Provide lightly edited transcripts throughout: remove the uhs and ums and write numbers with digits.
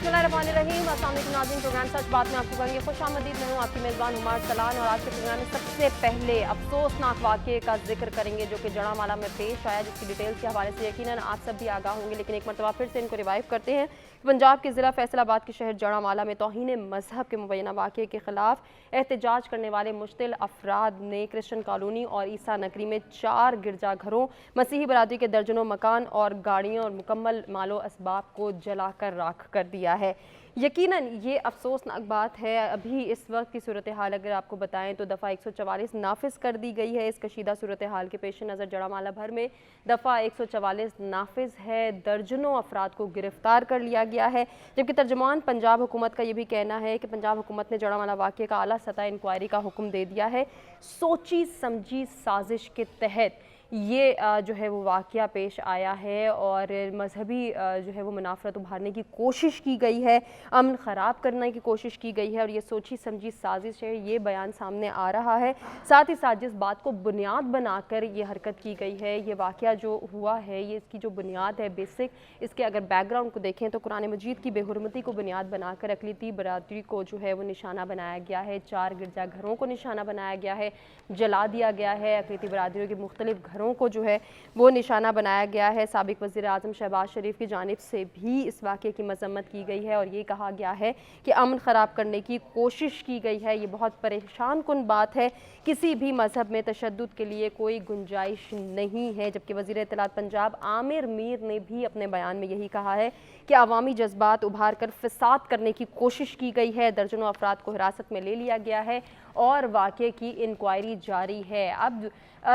बिस्मिल्लाहिर्रहमानिर्रहीम। अस्सलाम वालेकुम नाज़रीन, प्रोग्राम सच बात में आपको कहेंगे खुशामदीद। मैं हूँ आपकी मेज़बान हुमार सलान और आज के प्रोग्राम में सबसे पहले अफसोसनाक वाक़े का जिक्र करेंगे जो कि जड़ामाला में पेश आया, जिसकी डिटेल्स के हवाले से यकीनन आप सब भी आगाह होंगे। लेकिन एक मरतबा फिर से इनको रिवाइव करते हैं। पंजाब के ज़िला फैसलाबाद के शहर जड़ामाला में तौहीन मज़हब के मुबैना वाक़े के ख़िलाफ़ एहतजाज करने वाले मुश्तिल अफराद ने क्रिश्चन कॉलोनी और ईसा नगरी में 4 गिरजाघरों, मसीही बरादरी के दर्जनों मकान और गाड़ियों और मुकम्मल मालो असबाब को जलाकर राख कर दिया है। यकीनन ये अफसोसनाक बात है। अभी इस वक्त की सूरत हाल अगर आपको बताएं तो दफ़ा 144 नाफिज कर दी गई है। इस कशीदा सूरत हाल के पेश नज़र जड़ामाला भर में दफ़ा 144 नाफिज है। दर्जनों अफराद को गिरफ्तार कर लिया गया है, जबकि तर्जुमान पंजाब हुकूमत का ये भी कहना है कि पंजाब हुकूमत ने जड़ामाला वाक़े का आला सतह इंक्वायरी का हुक्म दे दिया है। सोची समझी साजिश के तहत ये जो है वो वाक़या पेश आया है और मजहबी जो है वो मुनाफरत उभारने की कोशिश की गई है, अमन ख़राब करने की कोशिश की गई है और ये सोची समझी साजिश है, ये बयान सामने आ रहा है। साथ ही साथ जिस बात को बुनियाद बनाकर ये हरकत की गई है, ये वाक़या जो हुआ है, ये इसकी जो बुनियाद है बेसिक, इसके अगर बैकग्राउंड को देखें तो कुरान मजीद की बेहुरमती को बुनियाद बनाकर अक़लियती बरादरी को जो है वो निशाना बनाया गया है। 4 गिरजाघरों को निशाना बनाया गया है, जला दिया गया है। अक़लियती बरादरियों के मुख्तलिफ घरों को जो है वो निशाना बनाया गया है। साबिक़ वज़ीर आज़म शहबाज शरीफ की जानिब से भी इस वाक़े की मज़म्मत की गई है और ये कहा गया है कि अमन ख़राब करने की कोशिश की गई है। ये बहुत परेशान कुन बात है। किसी भी मज़हब में तशद्दुद के लिए कोई गुंजाइश नहीं है। जबकि वज़ीर इत्तलात पंजाब आमिर मीर ने भी अपने बयान में यही कहा है कि अवामी जज्बात उभार कर फ़साद करने की कोशिश की गई है। दर्जनों अफराद को हिरासत में ले लिया गया है और वाक़े की इंक्वायरी जारी है। अब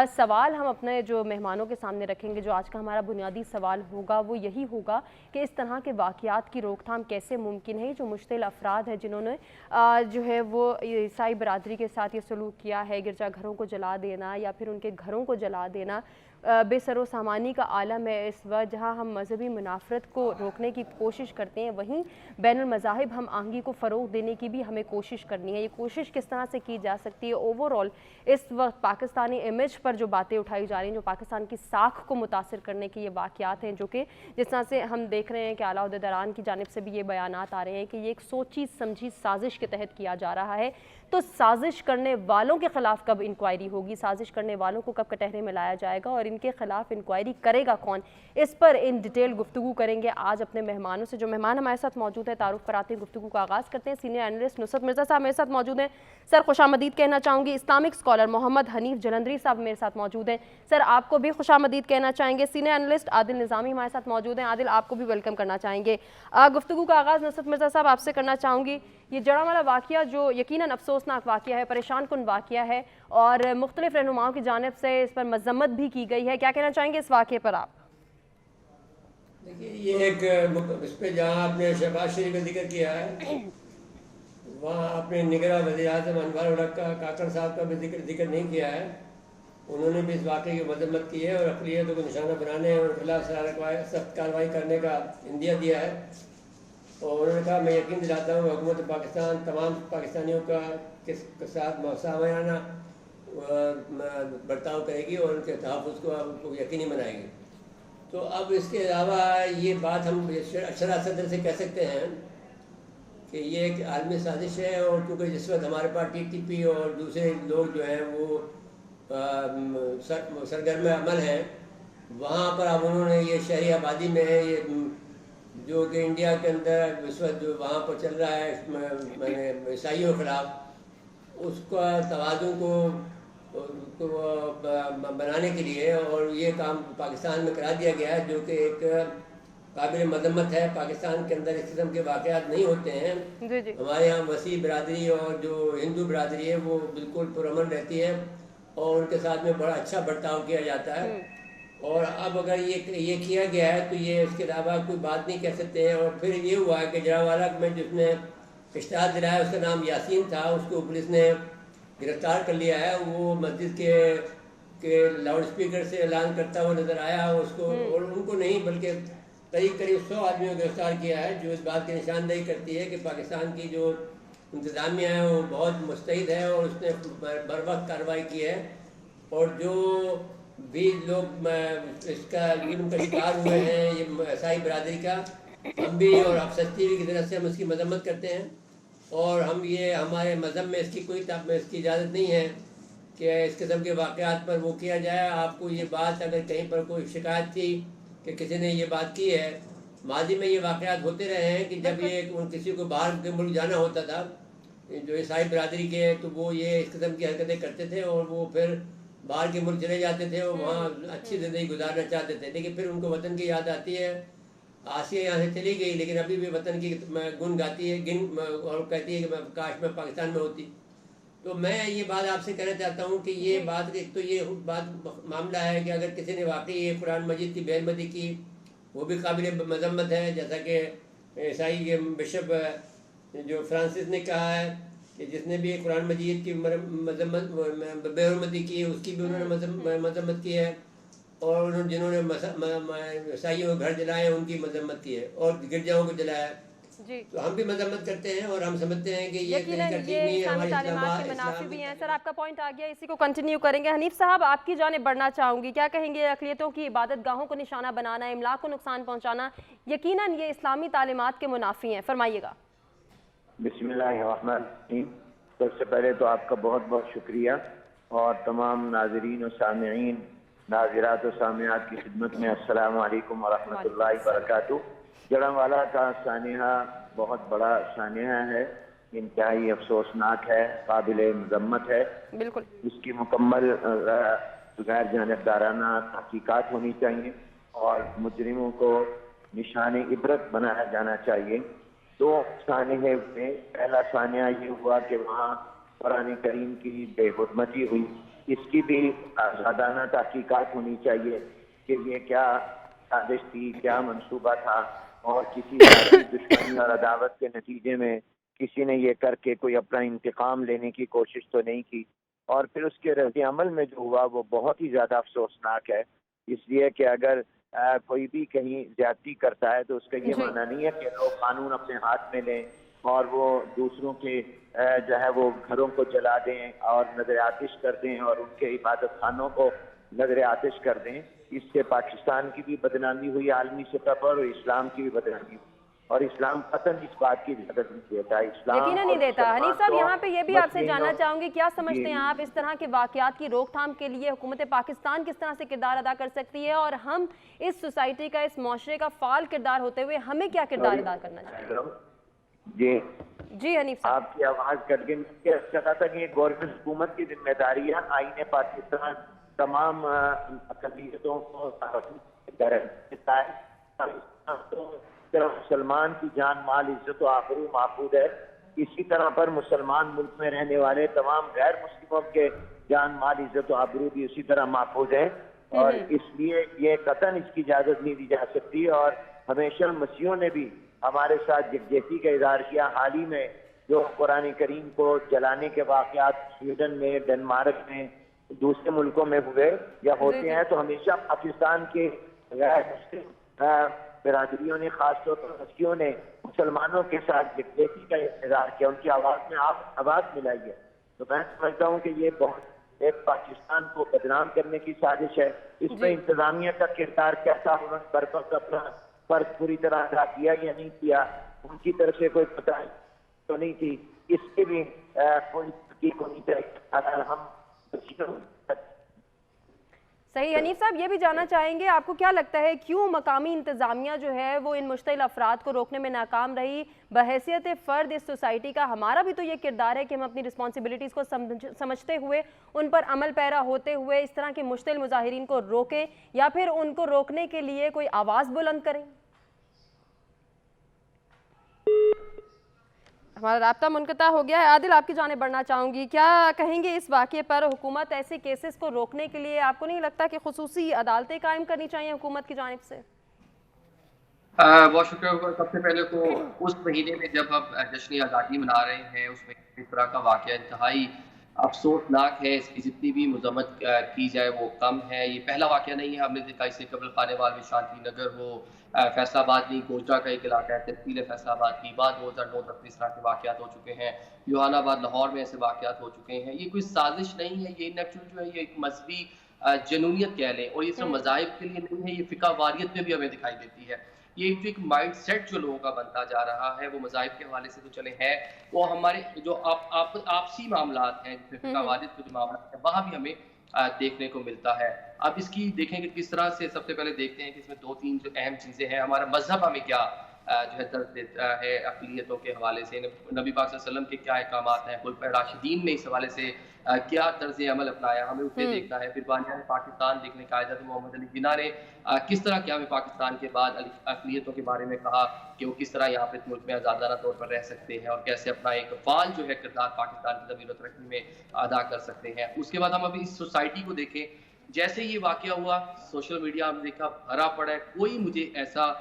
सवाल हम अपने जो मेहमानों के सामने रखेंगे, जो आज का हमारा बुनियादी सवाल होगा वो यही होगा कि इस तरह के वाक़यात की रोकथाम कैसे मुमकिन है। जो मुश्तिल अफराद हैं जिन्होंने जो है वो ईसाई बरादरी के साथ ये सलूक किया है, गिरजाघरों को जला देना या फिर उनके घरों को जला देना, बेसरो सामानी का आलम है इस वक्त। जहाँ हम मजहबी मुनाफरत को रोकने की कोशिश करते हैं, वहीं बैनुल मज़ाहिब हम आहंगी को फ़रोग़ देने की भी हमें कोशिश करनी है। ये कोशिश किस तरह से की जा सकती है? ओवरऑल इस वक्त पाकिस्तानी इमेज पर जो बातें उठाई जा रही हैं, जो पाकिस्तान की साख को मुतासिर करने के ये वाक़यात हैं, जो कि जिस तरह से हम देख रहे हैं कि आला उहदेदारान की जानिब से भी ये बयानात आ रहे हैं कि ये एक सोची समझी साजिश के तहत किया जा रहा है। तो साजिश करने वालों के ख़िलाफ़ कब इंक्वायरी होगी? साजिश करने वालों को कब कटहरे में लाया जाएगा और इनके ख़िलाफ़ इंक्वायरी करेगा कौन? इस पर इन डिटेल गुफ्तगू करेंगे आज अपने मेहमानों से। जो मेहमान हमारे साथ मौजूद है, तारुफ कराते हैं, गुफ्तगू का आगाज़ करते हैं। सीनियर एनालिस्ट नुसरत मिर्ज़ा साहब मेरे साथ मौजूद हैं। सर खुशामदीद कहना चाहूँगी। इस्लामिक स्कॉलर मोहम्मद हनीफ जलंधरी साहब मेरे साथ मौजूद हैं। सर आपको भी खुशामदीद कहना चाहेंगे। सीनियर एनालिस्ट आदिल निज़ामी हमारे साथ मौजूद हैं। आदिल आपको भी वेलकम करना चाहेंगे। गुफ्तगू का आगाज़ नुसरत मिर्ज़ा साहब आपसे करना चाहूँगी। ये जड़ामाला वाक़या जो यकीनन अफसोसनाक वाक़या है, परेशान कुन वाक़या है और मुख्तलिफ रहनुमाओं की जानिब से इस पर मज़म्मत भी की गई है, क्या कहना चाहेंगे इस वाक़े पर आप? देखिए, ये एक इस पर जहाँ आपने शहबाज शरीफ का जिक्र किया है, वहाँ आपने निगरां वज़ीर आज़म अनवर उल हक काकड़ साहब का भी जिक्र नहीं किया है। उन्होंने भी इस वाक़े की मज़म्मत की है और अक़लियतों को निशाना बनाने और खिलाफ सख्त कार्रवाई करने का इंदिया दिया है। और उन्होंने कहा, मैं यकीन दिलाता हूँ हुकूमत पाकिस्तान तमाम पाकिस्तानियों का के साथ मौसामाना बर्ताव करेगी और उनके तहफ़्फ़ुज़ को यकीनी बनाएगी। तो अब इसके अलावा ये बात हम शरह सदर से कह सकते हैं कि ये एक आलमी साजिश है और क्योंकि जिस वक्त हमारे पास TTP और दूसरे लोग जो हैं वो सरगर्म अमल हैं, वहाँ पर अब उन्होंने ये शहरी आबादी में ये जो कि इंडिया के अंदर इस वक्त जो वहाँ पर चल रहा है मैंने ईसाइयों के ख़िलाफ़, उसका तवाज़ुन को बनाने के लिए और ये काम पाकिस्तान में करा दिया गया है, जो कि एक काबिल मज़म्मत है। पाकिस्तान के अंदर इस किस्म के वाक़यात नहीं होते हैं। हमारे यहाँ वसी बरादरी और जो हिंदू बरादरी है वो बिल्कुल पुरअमन रहती है और उनके साथ में बड़ा अच्छा बर्ताव किया जाता है। और अब अगर ये किया गया है तो ये इसके अलावा कोई बात नहीं कह सकते हैं। और फिर ये हुआ है कि जड़ावाला में जिसने इश्तहार दिलाया उसका नाम यासीन था, उसको पुलिस ने गिरफ्तार कर लिया है। वो मस्जिद के लाउड स्पीकर से ऐलान करता हुआ नज़र आया उसको, और उनको नहीं बल्कि करीब 100 आदमियों को गिरफ्तार किया है, जो इस बात की निशानदेही करती है कि पाकिस्तान की जो इंतज़ामिया है वो बहुत मुस्तैद है और उसने बर वक्त कार्रवाई की है। और जो भी लोग इसका जुल्म का शिकार हुए हैं, ये ईसाई बरादरी का, ہم بھی اور افسر ٹی وی کی طرف سے ہم اس کی مذمت کرتے ہیں، اور ہم یہ ہمارے مذہب میں اس کی کوئی اس کی اجازت نہیں ہے کہ اس قسم کے واقعات پر وہ کیا جائے۔ آپ کو یہ بات اگر کہیں پر کوئی شکایت تھی کہ کسی نے یہ بات کی ہے، ماضی میں یہ واقعات ہوتے رہے ہیں کہ جب یہ کسی کو باہر کے ملک جانا ہوتا تھا جو عیسائی برادری کے، تو وہ یہ اس قسم کی حرکتیں کرتے تھے اور وہ پھر باہر کے ملک چلے جاتے تھے اور وہاں اچھی زندگی گزارنا چاہتے تھے، لیکن پھر ان کو وطن کی یاد آتی ہے۔ آسیہ یہاں سے چلی گئی لیکن ابھی بھی وطن کی گن گاتی ہے اور کہتی ہے کہ میں کاش میں پاکستان میں ہوتی۔ تو میں یہ بات آپ سے کہنا چاہتا ہوں کہ یہ بات، ایک تو یہ بات معاملہ ہے کہ اگر کسی نے واقعی یہ قرآن مجید کی بے حرمتی کی، وہ بھی قابل مذمت ہے، جیسا کہ عیسائی کے بشپ جو فرانسس نے کہا ہے کہ جس نے بھی قرآن مجید کی مذمت بے حرمتی کی اس کی بھی انہوں نے مذمت کی ہے، اور جنہوں نے عیسائیوں کے گھر جلائے ان کی مذمت کی ہے اور گرجاؤں کو جلایا ہے۔ جی تو ہم بھی مذمت کرتے ہیں اور ہم سمجھتے ہیں کہ یہ یقیناً طریقہ ٹھیک یہ نہیں ہے، اسلامی ہمارے تعلیمات کے منافی بھی ہیں۔ سر آپ کا پوائنٹ آ گیا، اسی کو کنٹینیو کریں گے۔ حنیف صاحب آپ کی جانب بڑھنا چاہوں گی، کیا کہیں گے؟ اقلیتوں کی عبادت گاہوں کو نشانہ بنانا، املاک کو نقصان پہنچانا یقیناً یہ اسلامی تعلیمات کے منافی ہیں، فرمائیے گا۔ بسم اللہ الرحمن الرحیم۔ سب سے پہلے تو آپ کا بہت بہت شکریہ، اور تمام ناظرین و سامعین، ناظرات و سامعات کی خدمت میں السلام علیکم ورحمۃ اللہ وبرکاتہ۔ جڑاوالا کا سانحہ بہت بڑا سانحہ ہے، انتہائی افسوسناک ہے، قابل مذمت ہے۔ بالکل اس کی مکمل غیر جانبدارانہ تحقیقات ہونی چاہیے اور مجرموں کو نشان عبرت بنایا جانا چاہیے۔ دو سانحے میں پہلا سانحہ یہ ہوا کہ وہاں قرآن کریم کی بے حرمتی ہوئی، اس کی بھی آزادانہ تحقیقات ہونی چاہیے کہ یہ کیا سازش تھی، کیا منصوبہ تھا، اور کسی ذاتی دشمنی اور عداوت کے نتیجے میں کسی نے یہ کر کے کوئی اپنا انتقام لینے کی کوشش تو نہیں کی۔ اور پھر اس کے رد عمل میں جو ہوا وہ بہت ہی زیادہ افسوسناک ہے، اس لیے کہ اگر کوئی بھی کہیں زیادتی کرتا ہے تو اس کا یہ معنی نہیں ہے کہ لوگ قانون اپنے ہاتھ میں لیں اور وہ دوسروں کے جو ہے وہ گھروں کو جلا دیں اور نظر آتش کر دیں اور ان کے عبادت خانوں کو نظر آتش کر دیں۔ اس سے پاکستان کی بھی بدنامی ہوئی عالمی سطح پر اور اسلام کی بھی بدنامی ہوئی، اور اسلام قطعاً اس بات کی اجازت نہیں دیتا۔ اسلام یقیناً نہیں دیتا۔ حنیف صاحب یہاں پہ یہ بھی آپ سے جاننا چاہوں گی، کیا سمجھتے ہیں آپ اس طرح کے واقعات کی روک تھام کے لیے حکومت پاکستان کس طرح سے کردار ادا کر سکتی ہے، اور ہم اس سوسائٹی کا، اس معاشرے کا فعال کردار ہوتے ہوئے ہمیں کیا کردار ادا کرنا چاہیے؟ جی حنیف صاحب آپ کی آواز کٹ گئی۔ میں کہا تھا کہ یہ گورنمنٹ حکومت کی ذمہ داری ہے آئین پاکستان تمام اقلیتوں کو دیتا ہے۔ مسلمان کی جان مال عزت و آبرو محفوظ ہے، اسی طرح پر مسلمان ملک میں رہنے والے تمام غیر مسلموں کے جان مال عزت و آبرو بھی اسی طرح محفوظ ہے، اور اس لیے یہ قطعاً اس کی اجازت نہیں دی جا سکتی۔ اور ہمیشہ مسیحوں نے بھی ہمارے ساتھ یکجہتی کا اظہار کیا۔ حال ہی میں جو قرآن کریم کو جلانے کے واقعات سویڈن میں، ڈنمارک میں، دوسرے ملکوں میں ہوئے یا ہوتے ہیں، تو ہمیشہ پاکستان کے غیر مسلم برادریوں نے، خاص طور پر مسیحیوں نے مسلمانوں کے ساتھ یکجہتی کا اظہار کیا، ان کی آواز میں آپ آواز ملائی ہے۔ تو میں سمجھتا ہوں کہ یہ بہت ایک پاکستان کو بدنام کرنے کی سازش ہے۔ اس میں انتظامیہ کا کردار کیسا ہونا، برپس اپنا فرض پوری طرح ادا کیا یا نہیں کیا، ان کی طرف سے کوئی پتہ تو نہیں تھی، اس کے بھی کوئی تحقیق ہونی چاہیے۔ اگر ہم صحیح۔ حنیف صاحب یہ بھی جاننا چاہیں گے، آپ کو کیا لگتا ہے کیوں مقامی انتظامیہ جو ہے وہ ان مشتعل افراد کو روکنے میں ناکام رہی؟ بحیثیت فرد اس سوسائٹی کا ہمارا بھی تو یہ کردار ہے کہ ہم اپنی رسپانسبلٹیز کو سمجھتے ہوئے ان پر عمل پیرا ہوتے ہوئے اس طرح کے مشتعل مظاہرین کو روکیں، یا پھر ان کو روکنے کے لیے کوئی آواز بلند کریں۔ ہمارا رابطہ منقطع ہو گیا ہے۔ عادل آپ کی جانب بڑھنا چاہوں گی، کیا کہیں گے اس واقعے پر؟ حکومت ایسے کیسز کو روکنے کے لیے آپ کو نہیں لگتا کہ خصوصی عدالتیں قائم کرنی چاہیے حکومت کی جانب سے؟ بہت شکریہ۔ سب سے پہلے تو اس مہینے میں جب ہم جشن آزادی منا رہے ہیں، اس میں اس طرح کا واقعہ انتہائی افسوسناک ہے، اس کی جتنی بھی مذمت کی جائے وہ کم ہے۔ یہ پہلا واقعہ نہیں ہے، ہم نے دیکھا اس سے قبل خانیوال میں شانتی نگر ہو، فیصل آباد نہیں، گوجرا کا ایک علاقہ ہے تحصیل فیصل آباد کی، بعد 2009 تک اس طرح کے واقعات ہو چکے ہیں، یوحنا آباد لاہور میں ایسے واقعات ہو چکے ہیں۔ یہ کوئی سازش نہیں ہے، یہ نیچرل جو ہے یہ ایک مذہبی جنونیت کہہ لیں، اور یہ صرف مذاہب کے لیے نہیں ہے، یہ فقہ واریت میں بھی ہمیں دکھائی دیتی ہے۔ یہ ایک مائنڈ سیٹ جو لوگوں کا بنتا جا رہا ہے وہ مذاہب کے حوالے سے تو چلے ہیں، وہ ہمارے جو آپسی معاملات ہیں، جیسے فقہ والد کے جو معاملات ہیں وہاں بھی ہمیں دیکھنے کو ملتا ہے۔ اب اس کی دیکھیں کہ کس طرح سے سب سے پہلے دیکھتے ہیں کہ اس میں 2-3 جو اہم چیزیں ہیں، ہمارا مذہب ہمیں کیا جو ہے درس دیتا ہے اقلیتوں کے حوالے سے، نبی پاک صلی اللہ علیہ وسلم کے کیا احکامات ہیں، خلفائے راشدین نے اس حوالے سے کیا طرز عمل اپنایا، ہمیں اسے دیکھنا ہے۔ پھر بانیان پاکستان دیکھنے کا حضرت محمد علی جناح نے کس طرح قیام پاکستان کے بعد اقلیتوں کے بارے میں کہا کہ وہ کس طرح یہاں پہ ملک میں آزادانہ طور پر رہ سکتے ہیں اور کیسے اپنا ایک فعال جو ہے کردار پاکستان کی تعمیر و ترقی میں ادا کر سکتے ہیں۔ اس کے بعد ہم ابھی اس سوسائٹی کو دیکھیں، جیسے یہ واقعہ ہوا سوشل میڈیا ہم دیکھا بھرا پڑا ہے، کوئی مجھے ایسا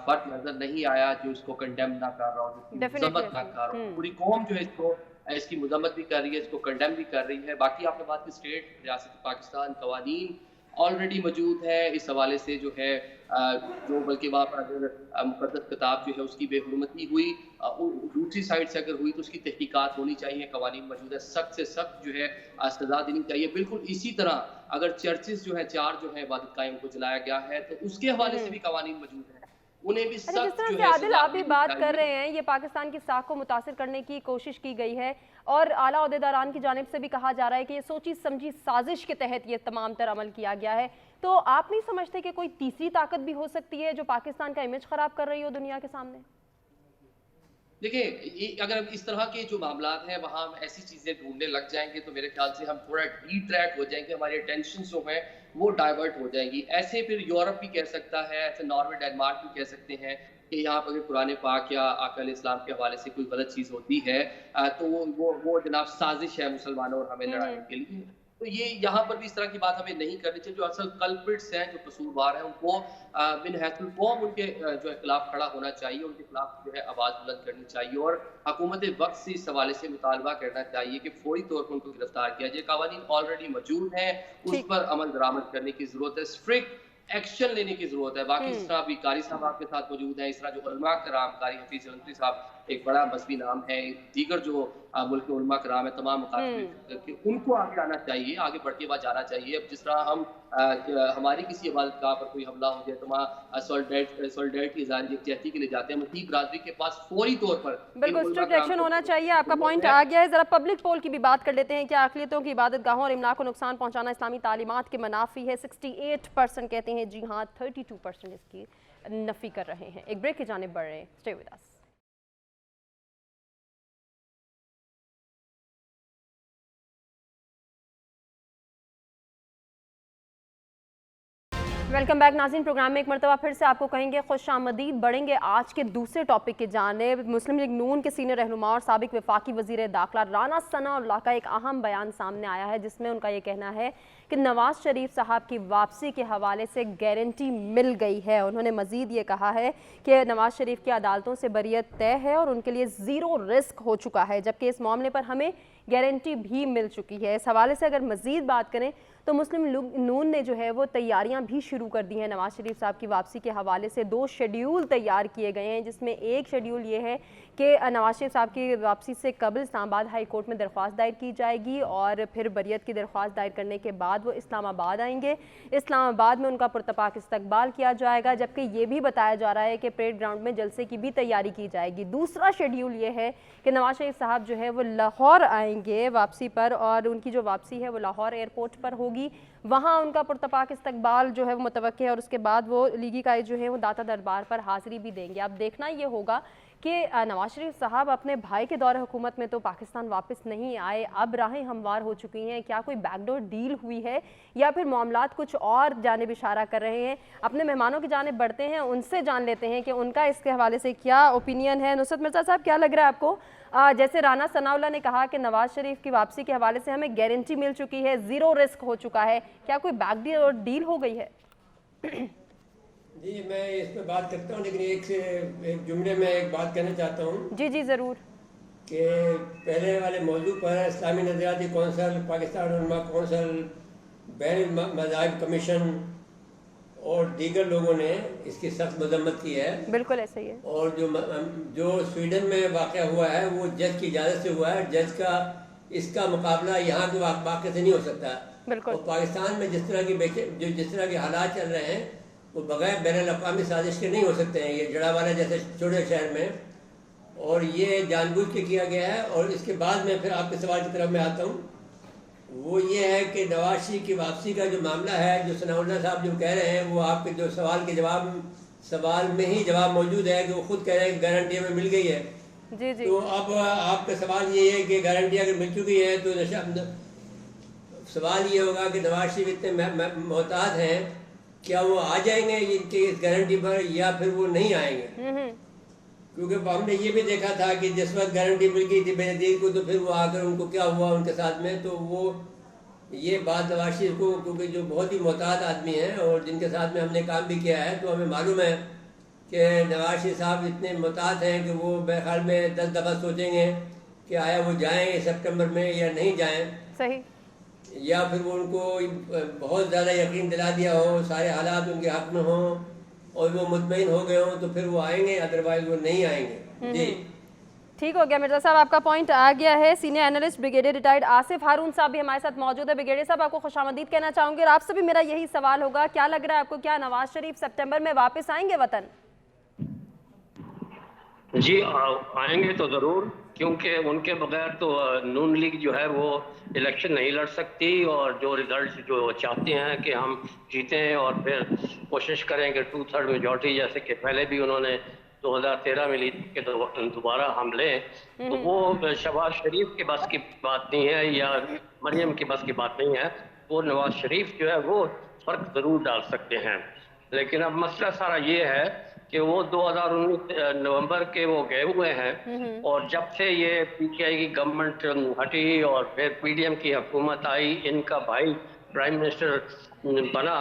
فرد نظر نہیں آیا جو اس کو کنڈیم نہ کر رہا ہو، جس کی مذمت نہ کر رہا ہو۔ پوری قوم جو ہے اس کی مذمت بھی کر رہی ہے، اس کو کنڈیم بھی کر رہی ہے۔ باقی آپ نے بات کی اسٹیٹ ریاست پاکستان قوانین آلریڈی موجود ہے اس حوالے سے جو ہے جو بلکہ وہاں پر اگر مقدس کتاب جو ہے اس کی بے حرمتی ہوئی، دوسری سائڈ سے اگر ہوئی تو اس کی تحقیقات ہونی چاہیے، قوانین موجود ہے، سخت سے سخت جو ہے سزا دینی چاہیے۔ بالکل اسی طرح اگر چرچز جو ہیں 4 جو ہیں عبادت گاہیں کو جلایا گیا ہے تو اس کے حوالے سے بھی قوانین موجود ہیں، انہیں بھی جس سخت طرح جو سے ہے عادل آپ بھی بات کر چاہیے۔ رہے ہیں، یہ پاکستان کی ساکھ کو متاثر کرنے کی کوشش کی گئی ہے اور اعلیٰ عہدیداران کی جانب سے بھی کہا جا رہا ہے کہ یہ سوچی سمجھی سازش کے تحت یہ تمام تر عمل کیا گیا ہے۔ تو آپ نہیں سمجھتے کہ کوئی تیسری طاقت بھی ہو سکتی ہے جو پاکستان کا امیج خراب کر رہی ہو دنیا کے سامنے؟ دیکھیں اگر اس طرح کے جو معاملات ہیں وہاں ہم ایسی چیزیں ڈھونڈنے لگ جائیں گے تو میرے خیال سے ہم تھوڑا ڈی ٹریک ہو جائیں گے، ہماری اٹینشن جو ہیں وہ ڈائیورٹ ہو جائیں گی۔ ایسے پھر یورپ بھی کہہ سکتا ہے، ایسے ناروے ڈینمارک بھی کہہ سکتے ہیں کہ یہاں پر اگر قرآن پاک یا آقا علیہ السلام کے حوالے سے کوئی غلط چیز ہوتی ہے تو وہ جناب سازش ہے مسلمانوں اور ہمیں لڑانے کے لیے۔ تو یہ یہاں پر بھی اس طرح کی بات ہمیں نہیں کرنی چاہیے۔ جو اصل کلپرٹس ہیں، جو قصوروار ہیں، ان کو من حیث القوم ان کے جو ہے خلاف کھڑا ہونا چاہیے، ان کے خلاف جو ہے آواز بلند کرنی چاہیے اور حکومت وقت سے اس حوالے سے مطالبہ کرنا چاہیے کہ فوری طور پر ان کو گرفتار کیا جائے۔ قوانین آلریڈی موجود ہیں، اس پر عمل درآمد کرنے کی ضرورت ہے، اسٹرکٹ ایکشن لینے کی ضرورت ہے۔ باقی اس طرح بھی قاری صاحب آپ کے ساتھ موجود ہیں، اس طرح جو علماء کرام، قاری حفیظ جلندری صاحب ایک بڑا مذہبی نام ہے، دیگر جو ملک کے علماء کرام ہیں، تمام مخاطبین ان کو آگے آنا چاہیے، آگے بڑھ کے بعد جانا چاہیے۔ اب جس طرح ہم ہماری کسی عبادت گاہ پر کوئی حملہ ہو جائے تو وہاں سولیڈیرٹی اظہار یکجہتی کے لیے جاتے ہیں، مسیحی برادری کے پاس فوری طور پر بالکل اسٹرکٹ ایکشن ہونا چاہیے۔ آپ کا پوائنٹ آ گیا ہے، ذرا پبلک پول کی بھی بات کر لیتے ہیں۔ کیا اقلیتوں کی عبادت گاہوں اور املاک کو نقصان پہنچانا اسلامی تعلیمات کے منافی ہے؟ 68% کہتے ہیں جی ہاں، 32% اس کی نفی کر رہے ہیں۔ ایک بریک کی جانب بڑھ رہے ہیں، stay with us. Welcome back ناظرین، پروگرام میں ایک مرتبہ پھر سے آپ کو کہیں گے خوش آمدید۔ بڑھیں گے آج کے دوسرے ٹاپک کی جانب۔ مسلم لیگ نون کے سینئر رہنما اور سابق وفاقی وزیر داخلہ رانا ثناء اللہ کا ایک اہم بیان سامنے آیا ہے، جس میں ان کا یہ کہنا ہے کہ نواز شریف صاحب کی واپسی کے حوالے سے گارنٹی مل گئی ہے۔ انہوں نے مزید یہ کہا ہے کہ نواز شریف کی عدالتوں سے بریت طے ہے اور ان کے لیے زیرو رسک ہو چکا ہے، جبکہ اس معاملے پر ہمیں گارنٹی بھی مل چکی ہے۔ اس حوالے سے اگر مزید بات کریں تو مسلم لیگ نون نے جو ہے وہ تیاریاں بھی شروع کر دی ہیں نواز شریف صاحب کی واپسی کے حوالے سے۔ 2 شیڈیول تیار کیے گئے ہیں، جس میں ایک شیڈیول یہ ہے کہ نواز شریف صاحب کی واپسی سے قبل اسلام آباد ہائی کورٹ میں درخواست دائر کی جائے گی اور پھر بریت کی درخواست دائر کرنے کے بعد وہ اسلام آباد آئیں گے۔ اسلام آباد میں ان کا پرتپاک استقبال کیا جائے گا، جبکہ یہ بھی بتایا جا رہا ہے کہ پریڈ گراؤنڈ میں جلسے کی بھی تیاری کی جائے گی۔ دوسرا شیڈیول یہ ہے کہ نواز شریف صاحب جو ہے وہ لاہور آئیں گے واپسی پر، اور ان کی جو واپسی ہے وہ لاہور ایئرپورٹ پر ہوگی۔ وہاں ان کا پرتپاک استقبال جو ہے وہ متوقع ہے اور اس کے بعد وہ لیگی قائد جو ہے وہ داتا دربار پر حاضری بھی دیں گے۔ اب دیکھنا یہ ہوگا کہ نواز شریف صاحب اپنے بھائی کے دور حکومت میں تو پاکستان واپس نہیں آئے، اب راہیں ہموار ہو چکی ہیں، کیا کوئی بیک ڈور ڈیل ہوئی ہے یا پھر معاملات کچھ اور جانب اشارہ کر رہے ہیں؟ اپنے مہمانوں کی جانب بڑھتے ہیں، ان سے جان لیتے ہیں کہ ان کا اس کے حوالے سے کیا اوپینین ہے۔ نصرت مرزا صاحب، کیا لگ رہا ہے آپ کو؟ جیسے رانا ثناء اللہ نے کہا کہ نواز شریف کی واپسی کے حوالے سے ہمیں گارنٹی مل چکی ہے، زیرو رسک ہو چکا ہے، کیا کوئی بیک ڈیل ہو گئی ہے؟ جی میں اس پہ بات کرتا ہوں، لیکن ایک جملے میں ایک بات کہنا چاہتا ہوں۔ جی جی ضرور۔ کہ پہلے والے موضوع پر اسلامی نظریاتی کونسل، پاکستان علماء کونسل، بین المذاہب کمیشن اور دیگر لوگوں نے اس کی سخت مذمت کی ہے۔ بالکل ایسا ہی ہے۔ اور جو سویڈن میں واقع ہوا ہے وہ جج کی اجازت سے ہوا ہے، جج کا اس کا مقابلہ یہاں کے واقعے سے نہیں ہو سکتا۔ بالکل۔ اور پاکستان میں جس طرح کے حالات چل رہے ہیں وہ بغیر بین الاقوامی سازش کے نہیں ہو سکتے ہیں، یہ جڑاوالا جیسے چھوٹے شہر میں، اور یہ جان بوجھ کے کیا گیا ہے۔ اور اس کے بعد میں پھر آپ کے سوال کی طرف میں آتا ہوں، وہ یہ ہے کہ نواز شریف کی واپسی کا جو معاملہ ہے، جو ثناء اللہ صاحب جو کہہ رہے ہیں، وہ آپ کے جو سوال میں ہی جواب موجود ہے کہ وہ خود کہہ رہے ہیں کہ گارنٹی ہمیں مل گئی ہے۔ جی جی تو اب آپ کا سوال یہ ہے کہ گارنٹی اگر مل چکی ہے تو سوال یہ ہوگا کہ نواز شریف اتنے محتاط ہیں، کیا وہ آ جائیں گے ان کی اس گارنٹی پر یا پھر وہ نہیں آئیں گے؟ کیونکہ ہم نے یہ بھی دیکھا تھا کہ جس وقت گارنٹی مل گئی تھی بینظیر کو، تو پھر وہ آ کر ان کو کیا ہوا ان کے ساتھ میں، تو وہ یہ بات نواز شریف کو، کیونکہ جو بہت ہی محتاط آدمی ہیں اور جن کے ساتھ میں ہم نے کام بھی کیا ہے، تو ہمیں معلوم ہے کہ نواز شریف صاحب اتنے محتاط ہیں کہ وہ میرے خیال میں 10 دفعہ سوچیں گے کہ آیا وہ جائیں سپٹمبر میں یا نہیں جائیں، صحیح، یا پھر وہ ان کو بہت زیادہ یقین دلا دیا ہو، سارے حالات ان کے حق میں ہوں اور وہ مطمئن ہو گئے ہوں، تو پھر وہ آئیں گے، ادروائز وہ نہیں آئیں گے۔ جی ٹھیک ہو گیا مرزا صاحب، آپ کا پوائنٹ آ گیا ہے۔ Senior analyst brigadier retired Asif Haroon صاحب بھی ہمارے ساتھ موجود ہے۔ بریگیڈیئر صاحب، آپ کو خوش آمدید کہنا چاہوں گے، اور آپ سے بھی میرا یہی سوال ہوگا، کیا لگ رہا ہے آپ کو، کیا نواز شریف سپٹمبر میں واپس آئیں گے وطن؟ جی آئیں گے تو ضرور، کیونکہ ان کے بغیر تو نون لیگ جو ہے وہ الیکشن نہیں لڑ سکتی، اور جو ریزلٹ جو چاہتے ہیں کہ ہم جیتیں اور پھر کوشش کریں کہ 2/3 میجورٹی، جیسے کہ پہلے بھی انہوں نے 2013 میں لی کہ دوبارہ ہم لیں، تو وہ شہباز شریف کے بس کی بات نہیں ہے یا مریم کے بس کی بات نہیں ہے۔ وہ نواز شریف جو ہے وہ فرق ضرور ڈال سکتے ہیں، لیکن اب مسئلہ سارا یہ ہے کہ وہ 2019 نومبر کے وہ گئے ہوئے ہیں، اور جب سے یہ پی ٹی آئی کی گورنمنٹ ہٹی اور پھر پی ڈی ایم کی حکومت آئی، ان کا بھائی پرائم منسٹر بنا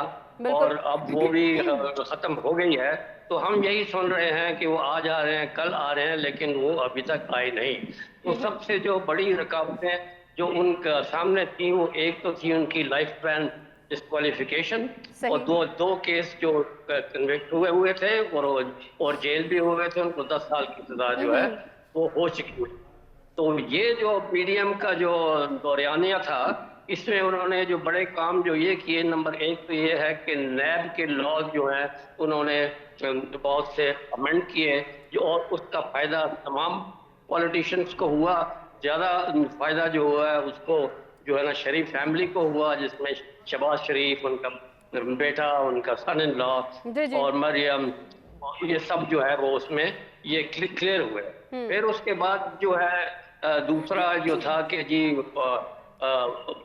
اور اب وہ بھی ختم ہو گئی ہے، تو ہم یہی سن رہے ہیں کہ وہ آج آ رہے ہیں، کل آ رہے ہیں، لیکن وہ ابھی تک آئے نہیں۔ تو سب سے جو بڑی رکاوٹیں جو ان کا سامنے تھیں، وہ ایک تو تھی ان کی لائف بین ڈسکوالیفیکیشن، اور دو کیس جو کنوکٹ ہوئے تھے اور جیل بھی ہوئے تھے، ان کو 10 سال کی سزا جو ہے وہ ہو چکی ہوئی۔ تو یہ جو پی ڈی ایم کا جو دوریانیہ تھا، اس میں انہوں نے جو بڑے کام جو یہ کیے، نمبر 1 تو یہ ہے کہ نیب کے لاز جو ہیں انہوں نے بہت سے امینڈ کیے، اور اس کا فائدہ تمام پولیٹیشینس کو ہوا۔ زیادہ فائدہ جو ہوا ہے اس کو جو ہے نا شریف فیملی کو ہوا، جس میں شہباز شریف، ان کا بیٹا، ان کا سن ان لا اور مریم، یہ سب جو ہے وہ اس میں یہ کلیئر ہوئے۔ پھر اس کے بعد جو ہے دوسرا جو تھا کہ جی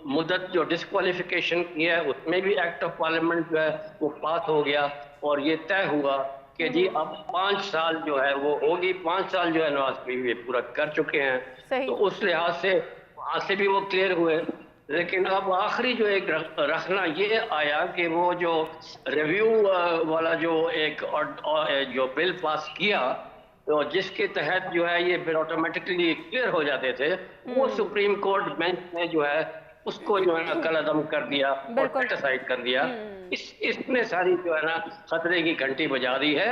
مدت جو ڈسکوالیفیکیشن کی ہے، اس میں بھی ایکٹ آف پارلیمنٹ جو ہے وہ پاس ہو گیا، اور یہ طے ہوا کہ جی اب 5 سال جو ہے وہ ہوگی، 5 سال جو ہے نواز شریف یہ پورا کر چکے ہیں، تو اس لحاظ سے وہاں سے بھی وہ کلیئر ہوئے۔ لیکن اب آخری جو ایک رکھنا یہ آیا کہ وہ جو ریویو والا جو ایک جو بل پاس کیا، تو جس کے تحت جو ہے یہ بل آٹومیٹکلی کلیئر ہو جاتے تھے، وہ سپریم کورٹ بینچ نے جو ہے اس کو جو ہے نا کل عدم کر دیا اور سیٹ کر دیا۔ اس نے ساری جو ہے نا خطرے کی گھنٹی بجا دی ہے،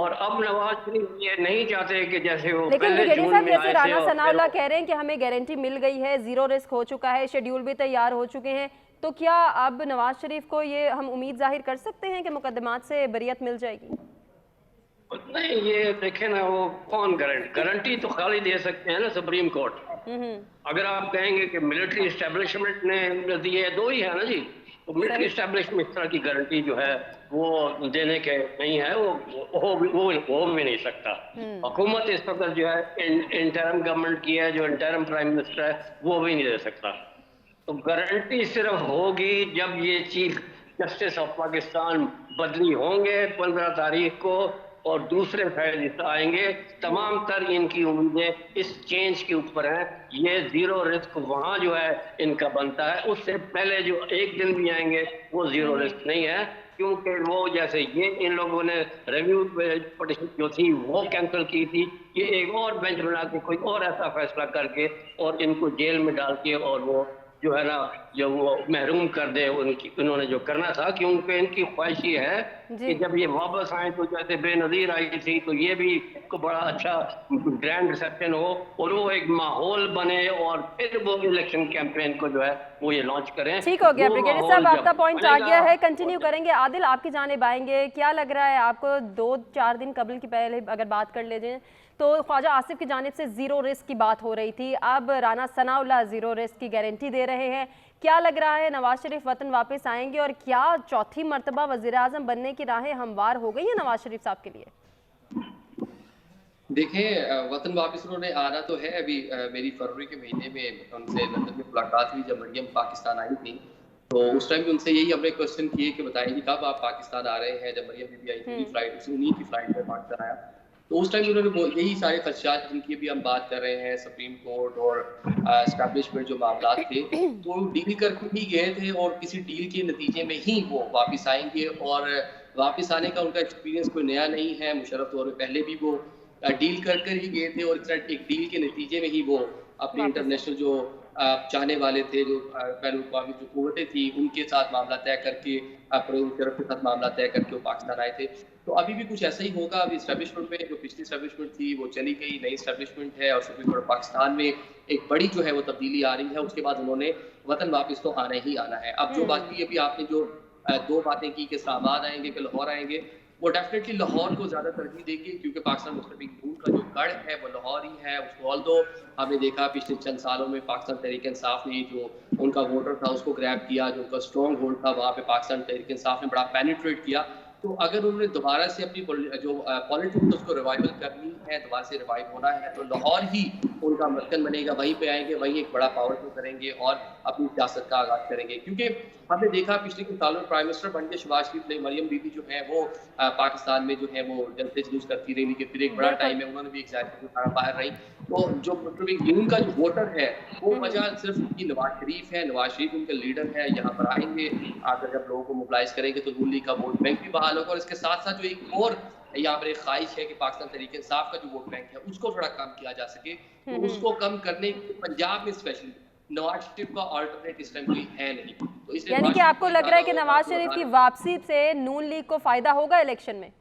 اور اب نواز شریف یہ نہیں چاہتے کہ جیسے وہ پہلے جون میں آئے رانا ثناء اللہ کہہ رہے ہیں کہ ہمیں گارنٹی مل گئی ہے، زیرو رسک ہو چکا ہے، شیڈیول بھی تیار ہو چکے ہیں، تو کیا اب نواز شریف کو یہ ہم امید ظاہر کر سکتے ہیں کہ مقدمات سے بریت مل جائے گی؟ نہیں، یہ دیکھیں نا، وہ کون گارنٹی تو خالی دے سکتے ہیں نا سپریم کورٹ۔ اگر آپ کہیں گے کہ ملٹری اسٹیبلشمنٹ نے دیے، 2 ہی ہے نا جی، تو ملٹری اسٹیبلشمنٹ اس طرح کی گارنٹی جو ہے وہ دینے کے نہیں ہے، وہ بھی نہیں سکتا۔ حکومت اس وقت جو ہے انٹرم گورنمنٹ کی ہے، جو انٹرم پرائم منسٹر ہے وہ بھی نہیں دے سکتا۔ تو گارنٹی صرف ہوگی جب یہ چیف جسٹس آف پاکستان بدلی ہوں گے 15 تاریخ کو، اور دوسرے فیصلے آئیں گے۔ تمام تر ان کی امیدیں اس چینج کے اوپر ہیں۔ یہ زیرو رسک وہاں جو ہے ان کا بنتا ہے، اس سے پہلے جو 1 دن بھی آئیں گے وہ زیرو رسک نہیں ہے، کیونکہ وہ جیسے یہ ان لوگوں نے ریویو پٹیشن جو تھی وہ کینسل کی تھی، یہ ایک اور بینچ بنا کے کوئی اور ایسا فیصلہ کر کے اور ان کو جیل میں ڈال کے اور وہ جو ہے نا جو وہ محروم کر دے انہوں نے جو کرنا تھا، کیونکہ ان کی خواہش یہ ہے कि जब ये वापस आए तो जैसे बेनजीर आई थी, तो ये भी को बड़ा अच्छा ग्रैंड रिसेप्शन हो और वो एक माहौल बने और फिर वो इलेक्शन कैंपेन को जो है वो ये लॉन्च करें। ठीक हो गया वो ब्रिगेडियर माहौल साहब, जब आपका पॉइंट आ बनेगा- गया है, कंटिन्यू करेंगे। आदिल, आपकी जानिब आएंगे, क्या लग रहा है आपको 2-4 दिन कबल की पहले अगर बात कर लीजिए तो ख्वाजा आसिफ की जानिब से जीरो रिस्क की बात हो रही थी, अब राना सनाउल्लाह जीरो रिस्क की गारंटी दे रहे हैं। क्या लग रहा है नवाज शरीफ वतन वापस आएंगे और क्या चौथी मरतबा वजीर आजम बनने की राहें हमवार हो गई है नवाज शरीफ साहब के लिए? देखें, वतन वापस उन्होंने आना तो है। अभी मेरी फरवरी के महीने में उनसे लंदन में मुलाकात हुई जब मरियम पाकिस्तान आई थी, तो उस टाइम भी उनसे यही हमने क्वेश्चन किए कि बताइए कब आप पाकिस्तान आ रहे हैं। जब मरियम बीबी आई थी फ्लाइट, उन्हीं की फ्लाइट में पाकिस्तान आया, तो उस टाइम उन्होंने यही सारे खदशात जिनकी भी हम बात कर रहे हैं, सुप्रीम कोर्ट और एस्टैब्लिशमेंट जो मामला थे, तो डील करके ही गए थे और किसी डील के नतीजे में ही वो वापस आएंगे। और वापस आने का उनका एक्सपीरियंस कोई नया नहीं है। मुशर्रफ दौर में पहले भी वो डील कर कर ही गए थे और एक डील के नतीजे में ही वो अपने इंटरनेशनल जो चाहने वाले थे, जो बैन अवी जो कुव्वतें थी, उनके साथ मामला तय करके, मुशर्रफ के साथ मामला तय करके वो पाकिस्तान आए थे। तो अभी भी कुछ ऐसा ही होगा। अभी इस्टेब्लिशमेंट में जो पिछली इस्टेब्लिशमेंट थी वो चली गई, नई इस्टेब्लिशमेंट है और सुप्रीम कोर्ट पाकिस्तान में एक बड़ी जो है वो तब्दीली आ रही है। उसके बाद उन्होंने वतन वापस तो आना ही आना है। अब जो बात की अभी आपने जो 2 बातें की कि इस्लामाबाद आएंगे कि लाहौर आएंगे, वो डेफिनेटली लाहौर को ज़्यादा तरजीह देगी, क्योंकि पाकिस्तान मुस्लिम लीग का जो गढ़ है वो लाहौर ही है। उसको ऑल्दो हमने देखा पिछले चंद सालों में पाकिस्तान तहरीक इंसाफ ने जो उनका वोटर था उसको ग्रैब किया, जो उनका स्ट्रॉन्ग होल्ड था वहाँ पे पाकिस्तान तहरीक इंसाफ ने बड़ा पेनिट्रेट किया। तो अगर उन्होंने दोबारा से अपनी जो पॉलिटिक्स उसको रिवाइवल करनी है, दोबारा से रिवाइव होना है, तो लाहौर ही उनका मस्कन बनेगा। वहीं पे आएंगे, वहीं एक बड़ा पावर शो करेंगे और अपनी सियासत का आगाज करेंगे। क्योंकि हमने देखा पिछले कुछ सालों में प्राइम मिनिस्टर बन के शहबाज शरीफ ने, मरियम बीबी जो है वो पाकिस्तान में जो है वो जलते जुलूस करती रही, लेकिन फिर एक बड़ा टाइम है उन्होंने भी एक जायजा बाहर रही। तो जो मुस्लिम लीग का जो वोटर है वो वजह सिर्फ उनकी नवाज शरीफ है। नवाज शरीफ उनके लीडर है, यहाँ पर आएंगे, आकर जब लोगों को मोबिलाइज करेंगे तो नून लीग का वोट बैंक भी बहाल होगा। और इसके साथ साथ जो एक और यहाँ पर एक ख्वाहिश है कि पाकिस्तान तहरीक इंसाफ का जो वोट बैंक है उसको थोड़ा कम किया जा सके, तो उसको कम करने पंजाब में स्पेशली नवाज शरीफ का अल्टरनेट इस टाइम कोई है नहीं। तो इसलिए यानी कि आपको लग रहा है कि नवाज शरीफ की वापसी से नून लीग को फायदा होगा इलेक्शन में?